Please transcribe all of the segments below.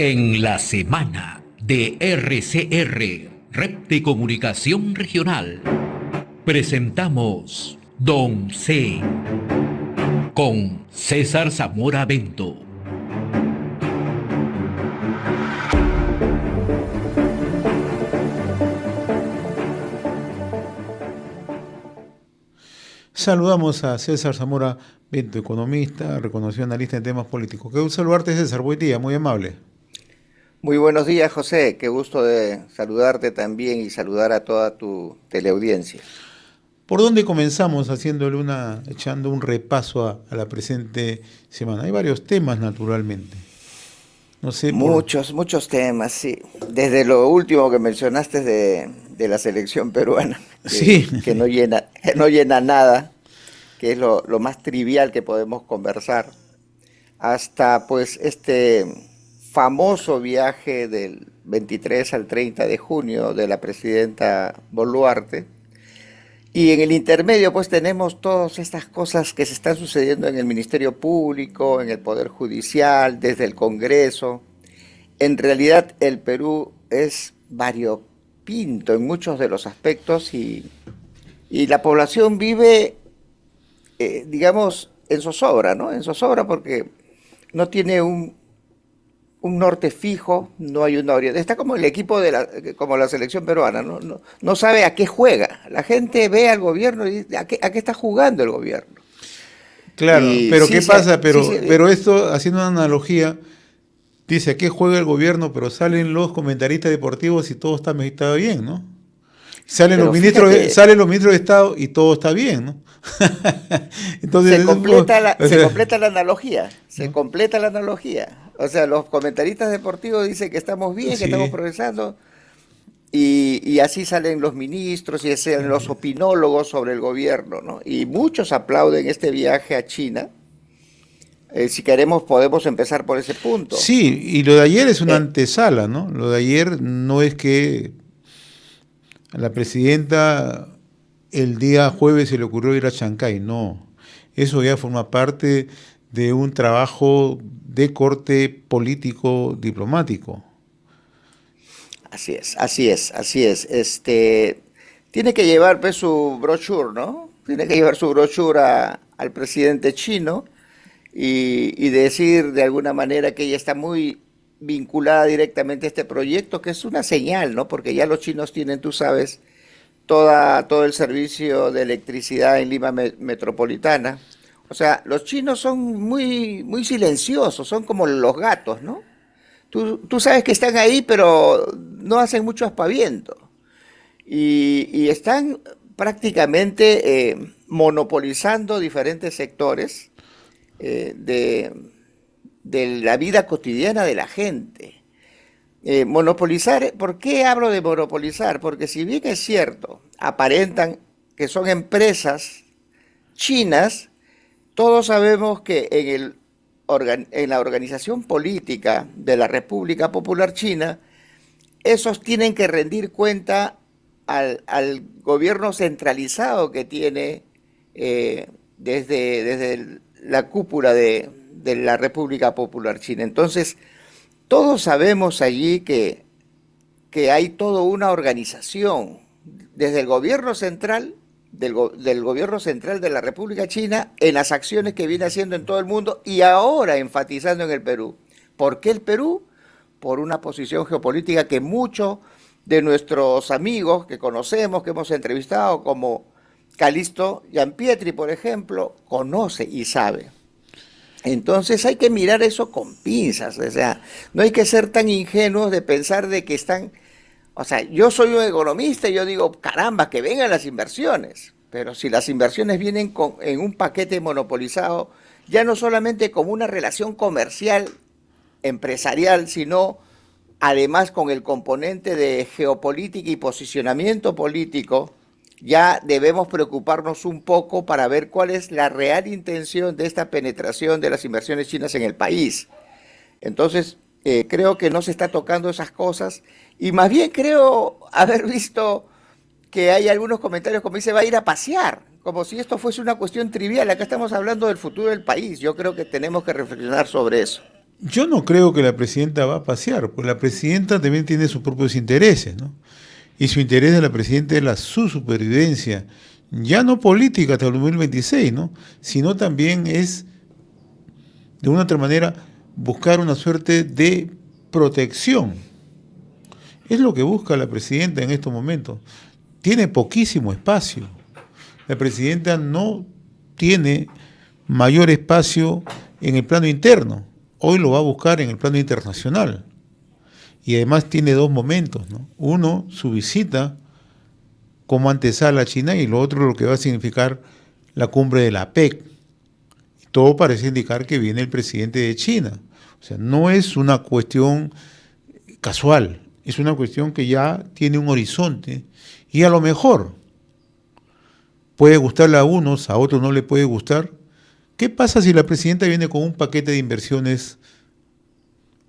En la semana de RCR, Red de Comunicación Regional, presentamos Don C. con César Zamora Bento. Saludamos a César Zamora Bento, economista, reconocido analista en temas políticos. Qué gusto saludarte, César. Buen día, muy amable. Muy buenos días, José. Qué gusto de saludarte también y saludar a toda tu teleaudiencia. ¿Por dónde comenzamos echando un repaso a la presente semana? Hay varios temas, naturalmente. No sé por... Muchos temas, sí. Desde lo último que mencionaste de la selección peruana, Sí, que no llena nada, que es lo más trivial que podemos conversar, hasta pues este famoso viaje del 23 al 30 de junio de la presidenta Boluarte. Y en el intermedio, pues tenemos todas estas cosas que se están sucediendo en el Ministerio Público, en el Poder Judicial, desde el Congreso. En realidad, el Perú es variopinto en muchos de los aspectos y la población vive, digamos, en zozobra, ¿no? En zozobra porque no tiene un norte fijo, no hay una orientación. Está como el equipo como la selección peruana, no sabe a qué juega. La gente ve al gobierno y dice, ¿a qué está jugando el gobierno? claro, Y pero sí, ¿qué pasa? sí, Pero esto, haciendo una analogía, dice, ¿a qué juega el gobierno? Pero salen los comentaristas deportivos y todo está bien, ¿no? pero fíjate, Salen los ministros de Estado y todo está bien, ¿no? Entonces, o se sea, completa la analogía, se ¿no? completa la analogía. O sea, los comentaristas deportivos dicen que estamos bien, que estamos Sí. progresando, y así salen los ministros y salen los opinólogos sobre el gobierno, ¿no? Y muchos aplauden este viaje a China. Si queremos, podemos empezar por ese punto. Sí, y lo de ayer es una Eh, antesala, ¿no? Lo de ayer no es que a la presidenta el día jueves se le ocurrió ir a Chancay, no. Eso ya forma parte de un trabajo de corte político diplomático. Así es, así es, así es. Tiene que llevar pues, su brochure, ¿no? Tiene que llevar su brochure al presidente chino y decir de alguna manera que ella está muy vinculada directamente a este proyecto, que es una señal, ¿no? Porque ya los chinos tienen, tú sabes, todo el servicio de electricidad en Lima metropolitana. O sea, los chinos son muy silenciosos, son como los gatos, ¿no? Tú sabes que están ahí, pero no hacen mucho aspaviento. Y están prácticamente monopolizando diferentes sectores de la vida cotidiana de la gente. Monopolizar, ¿por qué hablo de monopolizar? Porque si bien es cierto, aparentan que son empresas chinas, todos sabemos que en la organización política de la República Popular China, esos tienen que rendir cuenta al gobierno centralizado que tiene desde la cúpula de la República Popular China. Entonces, todos sabemos allí que hay toda una organización desde el gobierno central, del gobierno central de la República China, en las acciones que viene haciendo en todo el mundo y ahora enfatizando en el Perú. ¿Por qué el Perú? Por una posición geopolítica que muchos de nuestros amigos que conocemos, que hemos entrevistado, como Calixto Gianpietri, por ejemplo, conoce y sabe. Entonces hay que mirar eso con pinzas, o sea, no hay que ser tan ingenuos de pensar de que están, o sea, yo soy un economista y yo digo, caramba, que vengan las inversiones, pero si las inversiones vienen en un paquete monopolizado, ya no solamente como una relación comercial, empresarial, sino además con el componente de geopolítica y posicionamiento político, ya debemos preocuparnos un poco para ver cuál es la real intención de esta penetración de las inversiones chinas en el país. Entonces, creo que no se está tocando esas cosas y más bien creo haber visto que hay algunos comentarios como dice, va a ir a pasear, como si esto fuese una cuestión trivial. Acá estamos hablando del futuro del país. Yo creo que tenemos que reflexionar sobre eso. Yo no creo que la presidenta va a pasear, porque la presidenta también tiene sus propios intereses, ¿no? Y su interés de la presidenta es su supervivencia, ya no política hasta el 2026, ¿no? Sino también es, de una otra manera, buscar una suerte de protección. Es lo que busca la presidenta en estos momentos. Tiene poquísimo espacio. La presidenta no tiene mayor espacio en el plano interno. Hoy lo va a buscar en el plano internacional. Y además tiene dos momentos, ¿no? Uno, su visita como antesala a China, y lo otro, lo que va a significar la cumbre de la APEC. Todo parece indicar que viene el presidente de China. O sea, no es una cuestión casual, es una cuestión que ya tiene un horizonte, y a lo mejor puede gustarle a unos, a otros no le puede gustar. ¿Qué pasa si la presidenta viene con un paquete de inversiones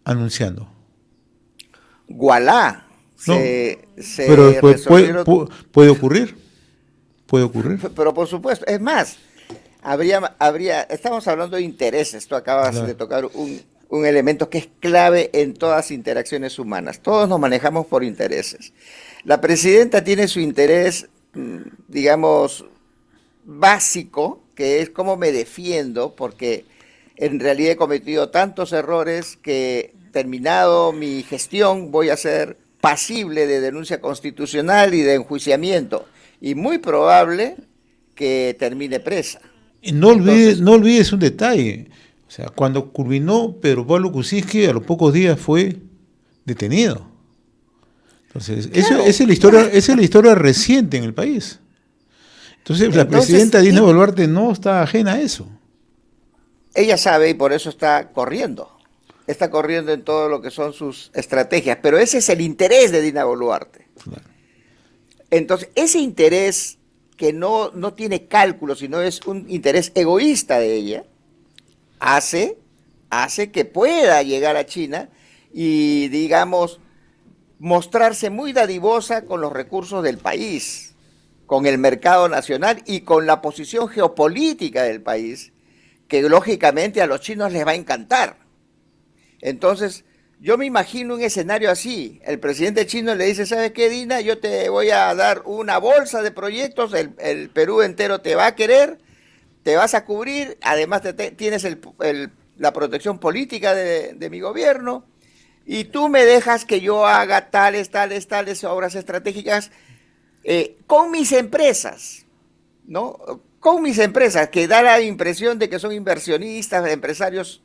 anunciando? Gualá. No, Se pero resolvieron. puede ocurrir, puede ocurrir. Pero por supuesto, es más, estamos hablando de intereses. Tú acabas Claro. de tocar un elemento que es clave en todas las interacciones humanas. Todos nos manejamos por intereses. La presidenta tiene su interés, digamos, básico, que es cómo me defiendo, porque en realidad he cometido tantos errores que, terminado mi gestión, voy a ser pasible de denuncia constitucional y de enjuiciamiento, y muy probable que termine presa. Y no olvides, Entonces, no olvides un detalle. O sea, cuando culminó Pedro Pablo Kuczynski, a los pocos días fue detenido. Entonces, claro, esa es la historia reciente en el país. Entonces, la entonces presidenta Dina Boluarte no está ajena a eso. ella sabe y por eso está corriendo. Está corriendo en todo lo que son sus estrategias, pero ese es el interés de Dina Boluarte. Claro. Entonces, ese interés que no tiene cálculo, sino es un interés egoísta de ella, hace, hace que pueda llegar a China y, digamos, mostrarse muy dadivosa con los recursos del país, con el mercado nacional y con la posición geopolítica del país, que lógicamente a los chinos les va a encantar. Entonces, yo me imagino un escenario así. El presidente chino le dice, ¿sabes qué, Dina? Yo te voy a dar una bolsa de proyectos, el Perú entero te va a querer, te vas a cubrir, además tienes la protección política de mi gobierno, y tú me dejas que yo haga tales obras estratégicas con mis empresas, ¿no? Con mis empresas, que da la impresión de que son inversionistas, empresarios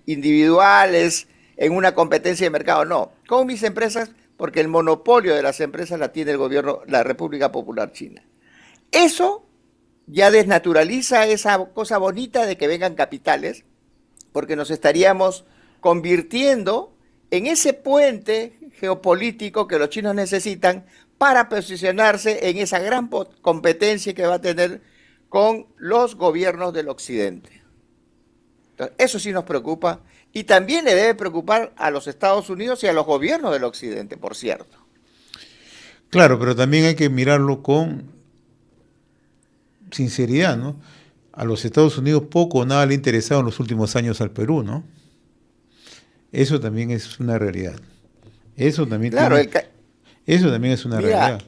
individuales en una competencia de mercado. No, con mis empresas, porque el monopolio de las empresas la tiene el gobierno, la República Popular China. Eso ya desnaturaliza esa cosa bonita de que vengan capitales, porque nos estaríamos convirtiendo en ese puente geopolítico que los chinos necesitan para posicionarse en esa gran competencia que va a tener con los gobiernos del occidente. Entonces, eso sí nos preocupa, y también le debe preocupar a los Estados Unidos y a los gobiernos del occidente, por cierto. Claro, pero también hay que mirarlo con sinceridad, ¿no? A los Estados Unidos poco o nada le ha interesado en los últimos años al Perú, ¿no? Eso también es una realidad. Eso también Claro, eso también es una realidad.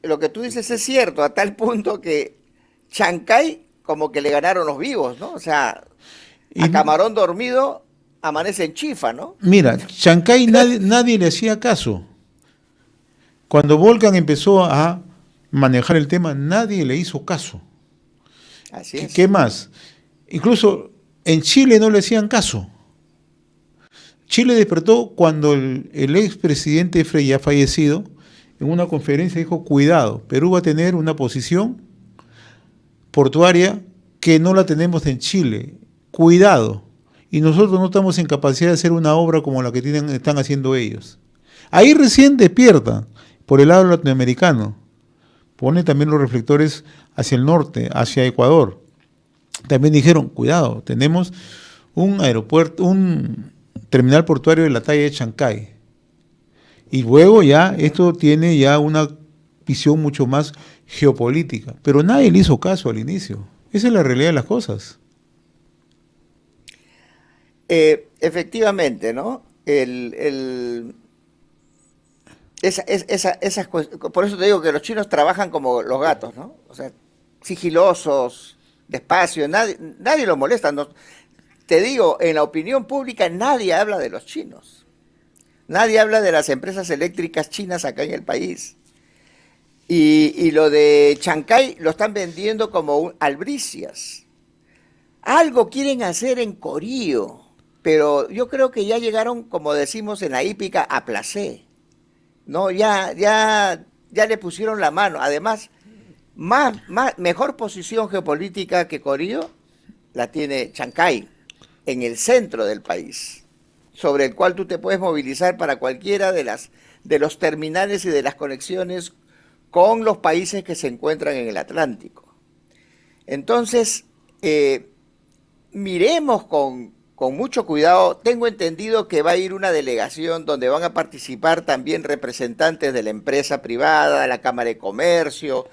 Lo que tú dices es cierto, a tal punto que Chancay como que le ganaron los vivos, ¿no? O sea, Y a camarón dormido amanece en chifa, ¿no? mira, Chancay nadie le hacía caso. Cuando Volcan empezó a manejar el tema, nadie le hizo caso. Así es. ¿Qué más? Incluso en Chile no le hacían caso. Chile despertó cuando el expresidente Frei, ya fallecido, en una conferencia dijo, cuidado, Perú va a tener una posición portuaria que no la tenemos en Chile. Cuidado. Y nosotros no estamos en capacidad de hacer una obra como la que están haciendo ellos. Ahí recién despierta por el lado latinoamericano. Pone también los reflectores hacia el norte, hacia Ecuador. También dijeron, cuidado, tenemos un aeropuerto, un terminal portuario de la talla de Chancay. Y luego ya esto tiene ya una visión mucho más geopolítica. Pero nadie le hizo caso al inicio. Esa es la realidad de las cosas. efectivamente, ¿no? Por eso te digo que los chinos trabajan como los gatos, ¿no? O sea, sigilosos, despacio, nadie los molesta. No, te digo, en la opinión pública nadie habla de los chinos. Nadie habla de las empresas eléctricas chinas acá en el país. Y lo de Chancay lo están vendiendo como albricias. Algo quieren hacer en Corío, pero yo creo que ya llegaron, como decimos en la hípica, a placé. No, ya le pusieron la mano. Además, mejor posición geopolítica que Corío la tiene Chancay, en el centro del país, sobre el cual tú te puedes movilizar para cualquiera de los terminales y de las conexiones con los países que se encuentran en el Atlántico. Entonces, miremos con mucho cuidado. Tengo entendido que va a ir una delegación donde van a participar también representantes de la empresa privada, la Cámara de Comercio,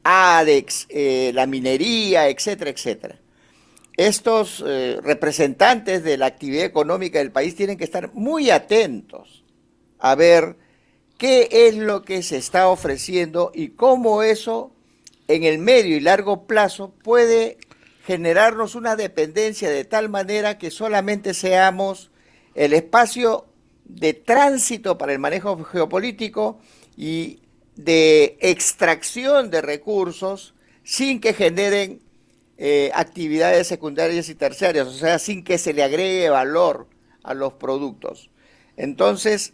ADEX, la minería, etcétera, etcétera. Estos representantes de la actividad económica del país tienen que estar muy atentos a ver qué es lo que se está ofreciendo y cómo eso en el medio y largo plazo puede generarnos una dependencia de tal manera que solamente seamos el espacio de tránsito para el manejo geopolítico y de extracción de recursos sin que generen actividades secundarias y terciarias, o sea, sin que se le agregue valor a los productos. Entonces,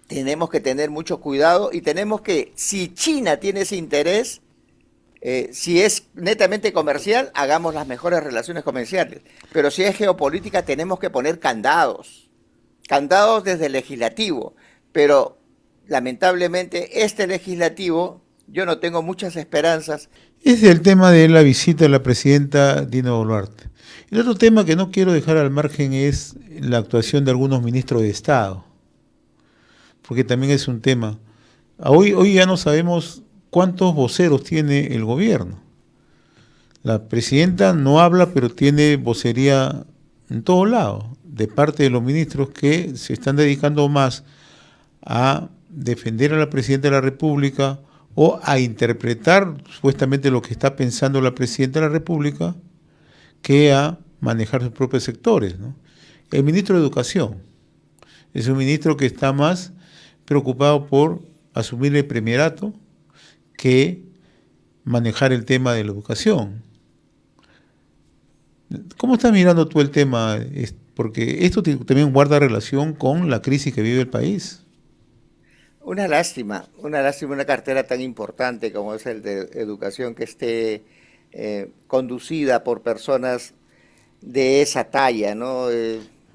tenemos que tener mucho cuidado y tenemos que, si China tiene ese interés, si es netamente comercial, hagamos las mejores relaciones comerciales. Pero si es geopolítica, tenemos que poner candados, candados desde el legislativo. Pero lamentablemente este legislativo, yo no tengo muchas esperanzas. Ese es el tema de la visita de la presidenta Dina Boluarte. El otro tema que no quiero dejar al margen es la actuación de algunos ministros de Estado, porque también es un tema. Hoy ya no sabemos cuántos voceros tiene el gobierno. La presidenta no habla, pero tiene vocería en todos lados, de parte de los ministros que se están dedicando más a defender a la presidenta de la República o a interpretar supuestamente lo que está pensando la presidenta de la República que a manejar sus propios sectores, ¿no? El ministro de Educación es un ministro que está más preocupado por asumir el primerato que manejar el tema de la educación. ¿Cómo estás mirando tú el tema? Porque esto también guarda relación con la crisis que vive el país. Una cartera tan importante como es el de educación que esté conducida por personas de esa talla, ¿no?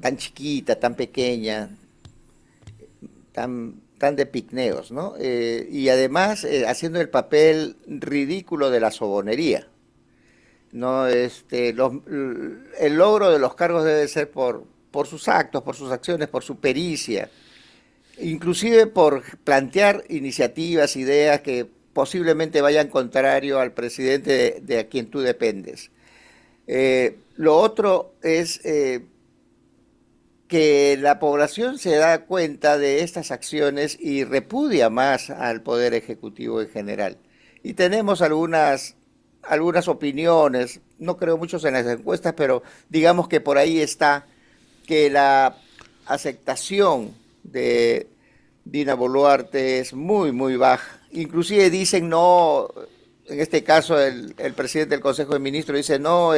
Tan chiquita, tan pequeña, tan de pigmeos, ¿no? Y además haciendo el papel ridículo de la sobonería, ¿no? El logro de los cargos debe ser por sus actos, por sus acciones, por su pericia, inclusive por plantear iniciativas, ideas que posiblemente vayan contrario al presidente de a quien tú dependes. Lo otro es que la población se da cuenta de estas acciones y repudia más al Poder Ejecutivo en general. Y tenemos algunas opiniones, no creo mucho en las encuestas, pero digamos que por ahí está que la aceptación de Dina Boluarte es muy, muy baja. Inclusive dicen no, en este caso el presidente del Consejo de Ministros dice no,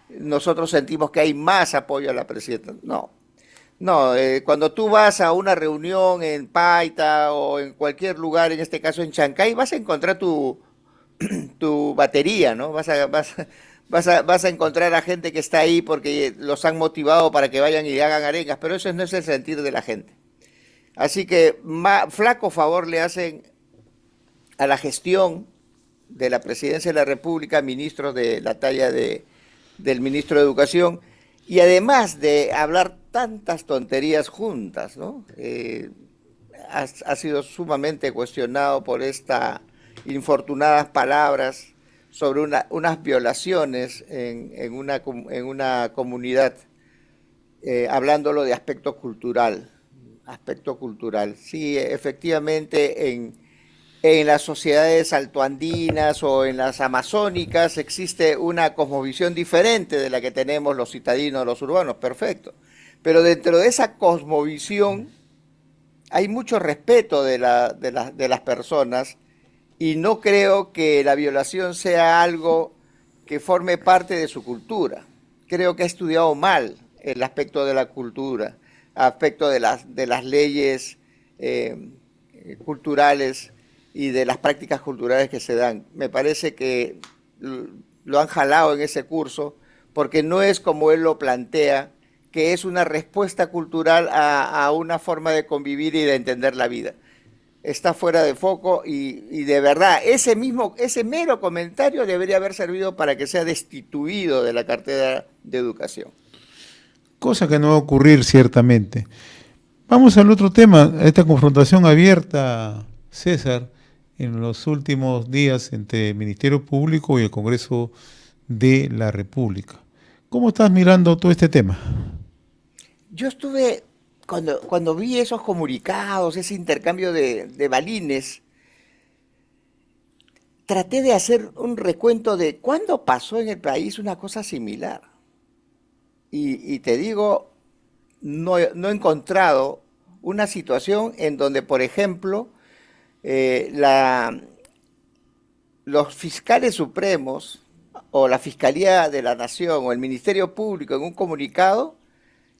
nosotros sentimos que hay más apoyo a la presidenta. No, cuando tú vas a una reunión en Paita o en cualquier lugar, en este caso en Chancay, vas a encontrar tu batería, ¿no? Vas a encontrar a gente que está ahí porque los han motivado para que vayan y hagan arengas, pero eso no es el sentir de la gente. Así que flaco favor le hacen a la gestión de la Presidencia de la República, ministros de la talla del ministro de Educación, y además de hablar tantas tonterías juntas, ¿no? Ha sido sumamente cuestionado por estas infortunadas palabras sobre unas violaciones en una comunidad hablándolo de aspecto cultural. Aspecto cultural. Sí, efectivamente, en las sociedades altoandinas o en las amazónicas existe una cosmovisión diferente de la que tenemos los citadinos, los urbanos, perfecto. Pero dentro de esa cosmovisión hay mucho respeto de las personas y no creo que la violación sea algo que forme parte de su cultura. Creo que ha estudiado mal el aspecto de la cultura, aspecto de las leyes culturales y de las prácticas culturales que se dan. Me parece que lo han jalado en ese curso porque no es como él lo plantea, que es una respuesta cultural a una forma de convivir y de entender la vida. Está fuera de foco y de verdad, ese mero comentario debería haber servido para que sea destituido de la cartera de educación. Cosa que no va a ocurrir ciertamente. Vamos al otro tema, a esta confrontación abierta, César, en los últimos días entre el Ministerio Público y el Congreso de la República. ¿Cómo estás mirando todo este tema? Yo estuve, cuando vi esos comunicados, ese intercambio de balines, traté de hacer un recuento de cuándo pasó en el país una cosa similar. Y te digo, no he encontrado una situación en donde, por ejemplo, eh, la, los fiscales supremos o la Fiscalía de la Nación o el Ministerio Público en un comunicado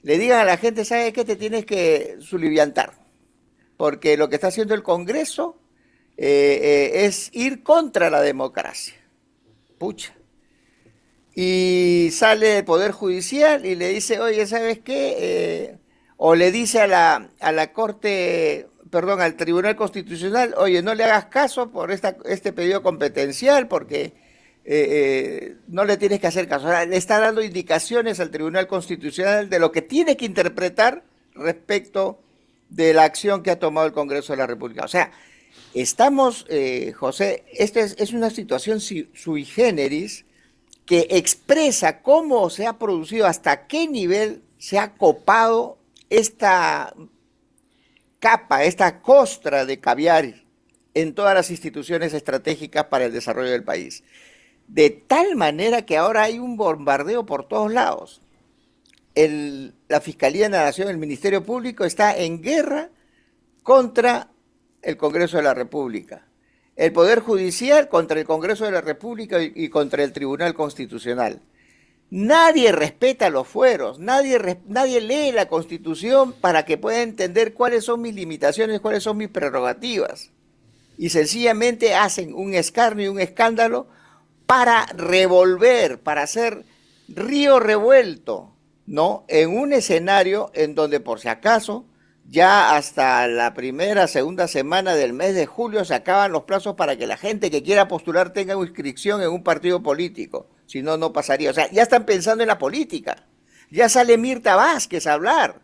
le digan a la gente, ¿sabes qué? Te tienes que suliviantar, porque lo que está haciendo el Congreso es ir contra la democracia. Pucha. Y sale el Poder Judicial y le dice, oye, ¿sabes qué? O le dice a la Corte, perdón, al Tribunal Constitucional, oye, no le hagas caso por este pedido competencial porque no le tienes que hacer caso. O sea, le está dando indicaciones al Tribunal Constitucional de lo que tiene que interpretar respecto de la acción que ha tomado el Congreso de la República. O sea, estamos, José, esta es una situación sui generis que expresa cómo se ha producido, hasta qué nivel se ha copado esta capa, esta costra de caviar en todas las instituciones estratégicas para el desarrollo del país. De tal manera que ahora hay un bombardeo por todos lados. La Fiscalía de la Nación, el Ministerio Público está en guerra contra el Congreso de la República. El Poder Judicial contra el Congreso de la República y contra el Tribunal Constitucional. Nadie respeta los fueros, nadie lee la Constitución para que pueda entender cuáles son mis limitaciones, cuáles son mis prerrogativas. Y sencillamente hacen un escarnio y un escándalo para revolver, para hacer río revuelto, ¿no? En un escenario en donde, por si acaso, ya hasta la primera, segunda semana del mes de julio se acaban los plazos para que la gente que quiera postular tenga inscripción en un partido político. Si no, no pasaría. O sea, ya están pensando en la política. Ya sale Mirta Vázquez a hablar.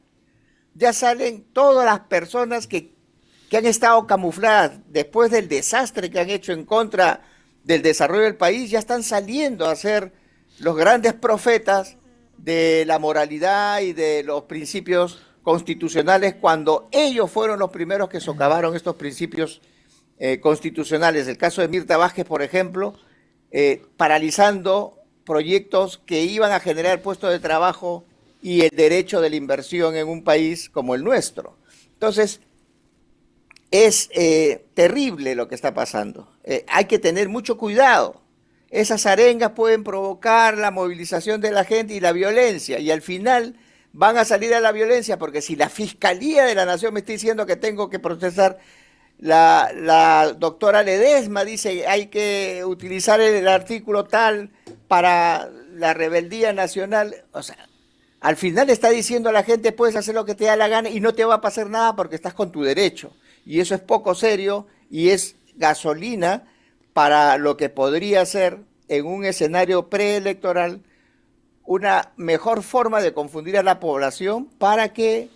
Ya salen todas las personas que han estado camufladas después del desastre que han hecho en contra del desarrollo del país, ya están saliendo a ser los grandes profetas de la moralidad y de los principios constitucionales cuando ellos fueron los primeros que socavaron estos principios constitucionales. El caso de Mirta Vázquez, por ejemplo, paralizando proyectos que iban a generar puestos de trabajo y el derecho de la inversión en un país como el nuestro. Entonces, es terrible lo que está pasando. Hay que tener mucho cuidado. Esas arengas pueden provocar la movilización de la gente y la violencia, y al final van a salir a la violencia, porque si la Fiscalía de la Nación me está diciendo que tengo que procesar, la doctora Ledesma dice hay que utilizar el artículo tal para la rebeldía nacional, o sea, al final está diciendo a la gente puedes hacer lo que te da la gana y no te va a pasar nada porque estás con tu derecho, y eso es poco serio y es gasolina para lo que podría ser en un escenario preelectoral una mejor forma de confundir a la población para que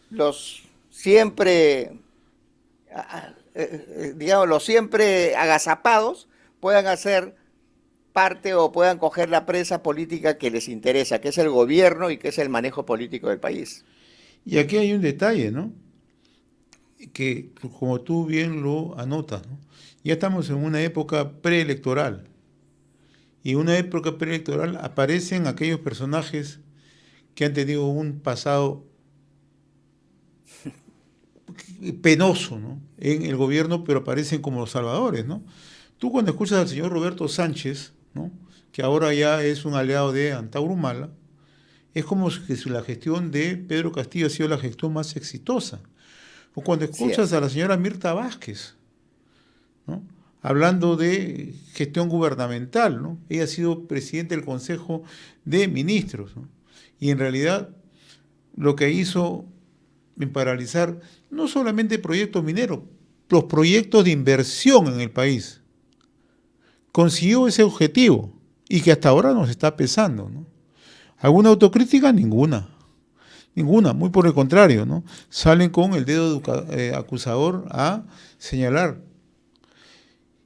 los siempre, digamos, los siempre agazapados puedan hacer parte o puedan coger la presa política que les interesa, que es el gobierno y que es el manejo político del país. Y aquí hay un detalle, ¿no? Que como tú bien lo anotas, ¿no? Ya estamos en una época preelectoral. Y en una época preelectoral aparecen aquellos personajes que han tenido un pasado penoso, ¿no? En el gobierno, pero aparecen como los salvadores, ¿no? Tú cuando escuchas al señor Roberto Sánchez, ¿no? Que ahora ya es un aliado de Antauro Humala, es como si la gestión de Pedro Castillo ha sido la gestión más exitosa. O cuando escuchas Cierto. a la señora Mirta Vázquez, ¿no? Hablando de gestión gubernamental, ¿no? Ella ha sido presidente del Consejo de Ministros, ¿no? Y en realidad lo que hizo en paralizar no solamente proyectos mineros, los proyectos de inversión en el país. Consiguió ese objetivo y que hasta ahora nos está pesando, ¿no? ¿Alguna autocrítica? Ninguna. Ninguna, muy por el contrario, ¿no? Salen con el dedo acusador a señalar.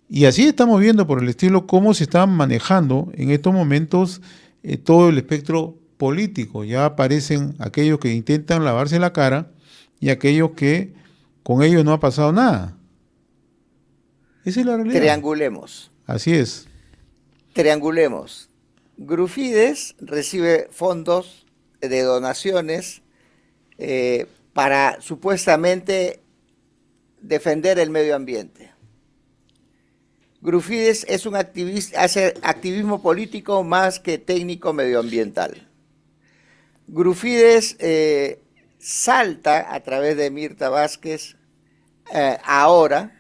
Y así estamos viendo por el estilo cómo se está manejando en estos momentos todo el espectro político. Ya aparecen aquellos que intentan lavarse la cara y aquellos que con ellos no ha pasado nada. Esa es la realidad. Triangulemos. Así es. Triangulemos. Grufides recibe fondos de donaciones para supuestamente defender el medio ambiente. Grufides es un activista, hace activismo político más que técnico medioambiental. Grufides salta a través de Mirta Vázquez ahora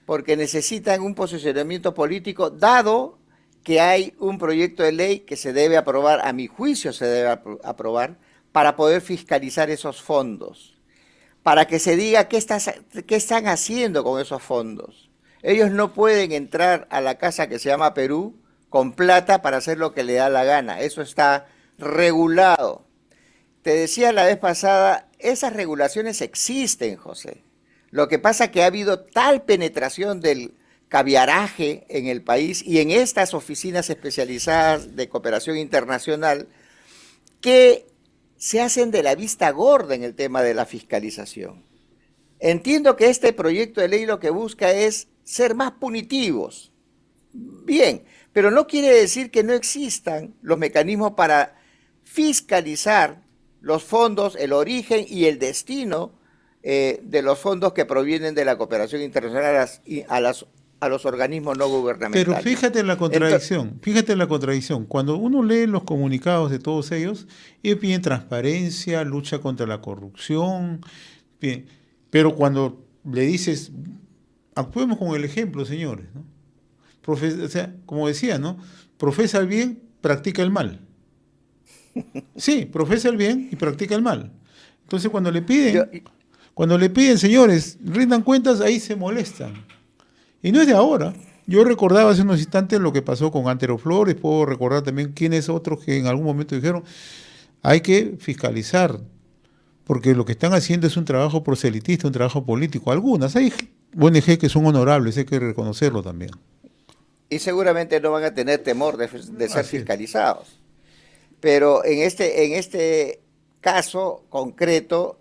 porque necesitan un posicionamiento político, dado que hay un proyecto de ley que se debe aprobar, a mi juicio se debe aprobar, para poder fiscalizar esos fondos, para que se diga qué están haciendo con esos fondos. Ellos no pueden entrar a la casa que se llama Perú con plata para hacer lo que le da la gana, eso está regulado. Te decía la vez pasada, esas regulaciones existen, José. Lo que pasa es que ha habido tal penetración del caviaraje en el país y en estas oficinas especializadas de cooperación internacional que se hacen de la vista gorda en el tema de la fiscalización. Entiendo que este proyecto de ley lo que busca es ser más punitivos. Bien, pero no quiere decir que no existan los mecanismos para fiscalizar los fondos, el origen y el destino de los fondos que provienen de la cooperación internacional a los organismos no gubernamentales. Pero fíjate en la contradicción, Cuando uno lee los comunicados de todos ellos piden transparencia, lucha contra la corrupción, pero cuando le dices, actuemos con el ejemplo, señores, ¿no? O sea, como decía, ¿no? Profesa el bien, practica el mal. Sí, profesa el bien y practica el mal. Entonces cuando le piden, señores, rindan cuentas, ahí se molestan. Y no es de ahora. Yo recordaba hace unos instantes lo que pasó con Antero Flores, puedo recordar también quiénes otros que en algún momento dijeron, hay que fiscalizar, porque lo que están haciendo es un trabajo proselitista, un trabajo político. Algunas, hay ONG que son honorables, hay que reconocerlo también. Y seguramente no van a tener temor de ser fiscalizados. Pero en este caso concreto,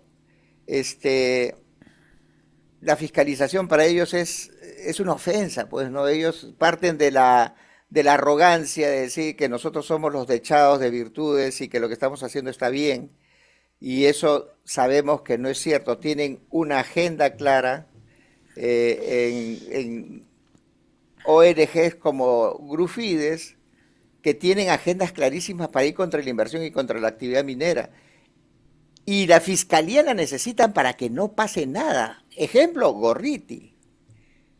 la fiscalización para ellos es una ofensa, pues, ¿no? Ellos parten de la arrogancia de decir que nosotros somos los dechados de virtudes y que lo que estamos haciendo está bien, y eso sabemos que no es cierto. Tienen una agenda clara en ONGs como Grufides, que tienen agendas clarísimas para ir contra la inversión y contra la actividad minera. Y la fiscalía la necesitan para que no pase nada. Ejemplo, Gorriti.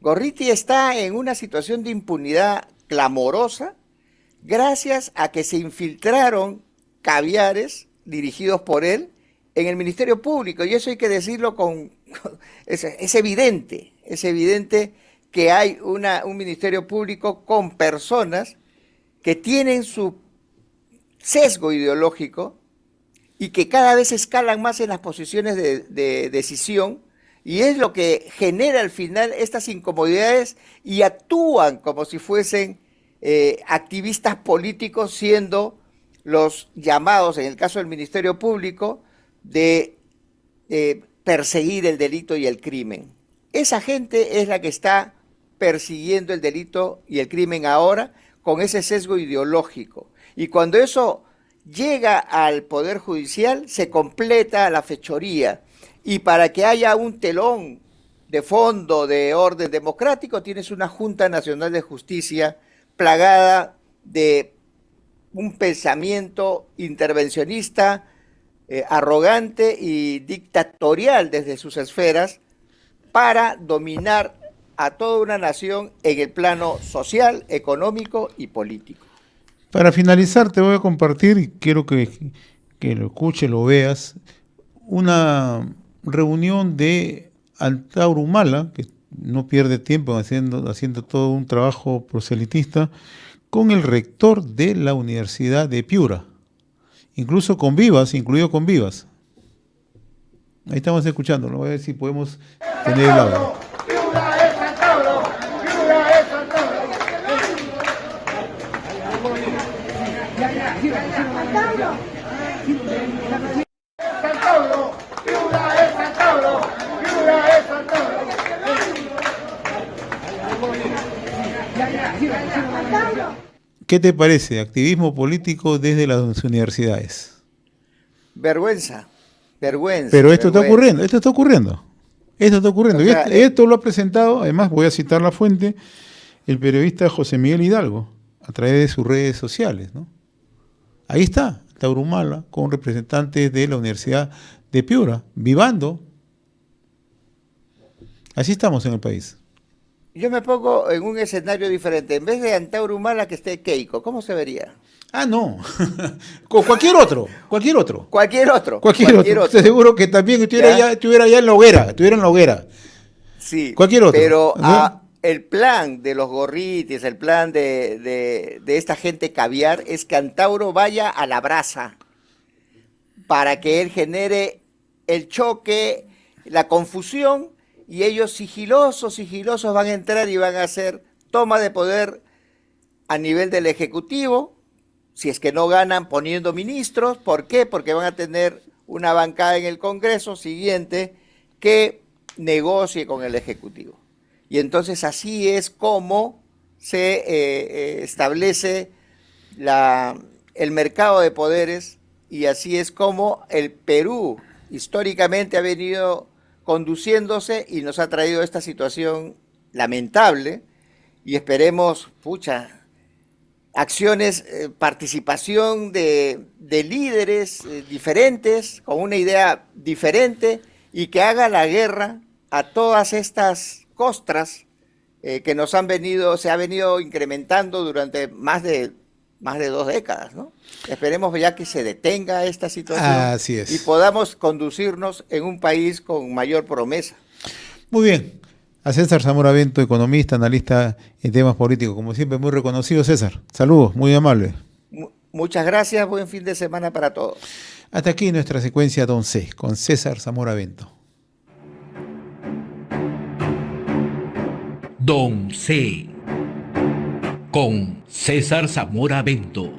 Gorriti está en una situación de impunidad clamorosa gracias a que se infiltraron caviares dirigidos por él en el Ministerio Público. Y eso hay que decirlo es evidente que hay un Ministerio Público con personas que tienen su sesgo ideológico y que cada vez escalan más en las posiciones de decisión, y es lo que genera al final estas incomodidades y actúan como si fuesen activistas políticos siendo los llamados, en el caso del Ministerio Público, de perseguir el delito y el crimen. Esa gente es la que está persiguiendo el delito y el crimen ahora con ese sesgo ideológico. Y cuando eso llega al Poder Judicial, se completa la fechoría. Y para que haya un telón de fondo de orden democrático, tienes una Junta Nacional de Justicia plagada de un pensamiento intervencionista, arrogante y dictatorial desde sus esferas para dominar a toda una nación en el plano social, económico y político. Para finalizar, te voy a compartir, y quiero que lo escuches, lo veas, una reunión de Antauro Humala, que no pierde tiempo haciendo todo un trabajo proselitista, con el rector de la Universidad de Piura, incluso con Vivas, incluido con Vivas. Ahí estamos escuchando, voy a ver si podemos tener el audio. ¡Piura es Antauro! ¡Piura es Antauro! ¡Santauro! ¡Piura es Santauro! ¡Piura es Santauro! ¿Qué te parece? Activismo político desde las universidades. Vergüenza, vergüenza. Pero esto está vergüenza. ocurriendo. Esto está ocurriendo. O sea, esto lo ha presentado, además voy a citar la fuente, el periodista José Miguel Hidalgo, a través de sus redes sociales, ¿no? Ahí está, Antauro Humala, con representantes de la Universidad de Piura, vivando. Así estamos en el país. Yo me pongo en un escenario diferente. En vez de Antauro Humala, que esté Keiko, ¿cómo se vería? Ah, no. Con cualquier otro. Cualquier otro. Estoy seguro que también estuviera allá en la hoguera. Sí. Cualquier otro. Pero ¿no? el plan de los gorritis, el plan de esta gente caviar es que Antauro vaya a la brasa para que él genere el choque, la confusión, y ellos sigilosos van a entrar y van a hacer toma de poder a nivel del Ejecutivo, si es que no ganan poniendo ministros. ¿Por qué? Porque van a tener una bancada en el Congreso siguiente que negocie con el Ejecutivo. Y entonces así es como se establece el mercado de poderes, y así es como el Perú históricamente ha venido conduciéndose y nos ha traído esta situación lamentable, y esperemos, acciones, participación de líderes diferentes, con una idea diferente, y que haga la guerra a todas estas costras que se ha venido incrementando durante más de 2 décadas, ¿no? Esperemos ya que se detenga esta situación. Así es. Y podamos conducirnos en un país con mayor promesa. Muy bien. A César Zamora Bento, economista, analista en temas políticos, como siempre, muy reconocido. César, saludos, muy amable. Muchas gracias, buen fin de semana para todos. Hasta aquí nuestra secuencia Don C, con César Zamora Bento. Don C. con César Zamora Bento.